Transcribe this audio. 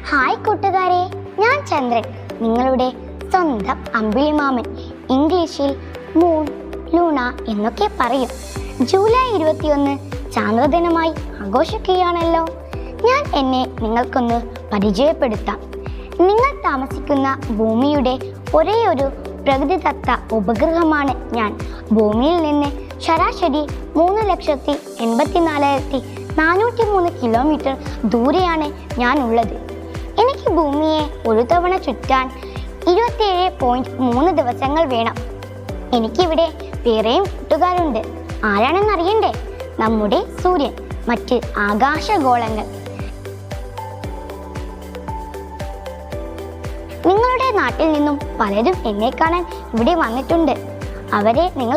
Hi കൂട്ടുകാരെ, ഞാൻ ചന്ദ്രൻ, നിങ്ങളുടെ സ്വന്തം അമ്പിളിമാമൻ. ഇംഗ്ലീഷിൽ മൂൺ, ലൂണ എന്നൊക്കെ പറയും. ജൂലൈ 21 ചാന്ദ്രദിനമായി ആഘോഷിക്കുകയാണല്ലോ. ഞാൻ എന്നെ നിങ്ങൾക്കൊന്ന് പരിചയപ്പെടുത്താം. നിങ്ങൾ താമസിക്കുന്ന ഭൂമിയുടെ ഒരേ ഒരു പ്രകൃതിദത്ത ഉപഗ്രഹമാണ് ഞാൻ. ഭൂമിയിൽ നിന്ന് ശരാശരി 3,84,403 കിലോമീറ്റർ ദൂരെയാണ് ഞാൻ ഉള്ളത്. എനിക്ക് ഭൂമിയെ ഒരു തവണ ചുറ്റാൻ 27.3 ദിവസങ്ങൾ വേണം. എനിക്കിവിടെ വേറെയും കൂട്ടുകാരുണ്ട്. ആരാണെന്നറിയണ്ടേ? നമ്മുടെ സൂര്യൻ, മറ്റ് ആകാശഗോളങ്ങൾ. നിങ്ങളുടെ നാട്ടിൽ നിന്നും പലരും എന്നെ കാണാൻ ഇവിടെ വന്നിട്ടുണ്ട്. അവരെ നിങ്ങൾ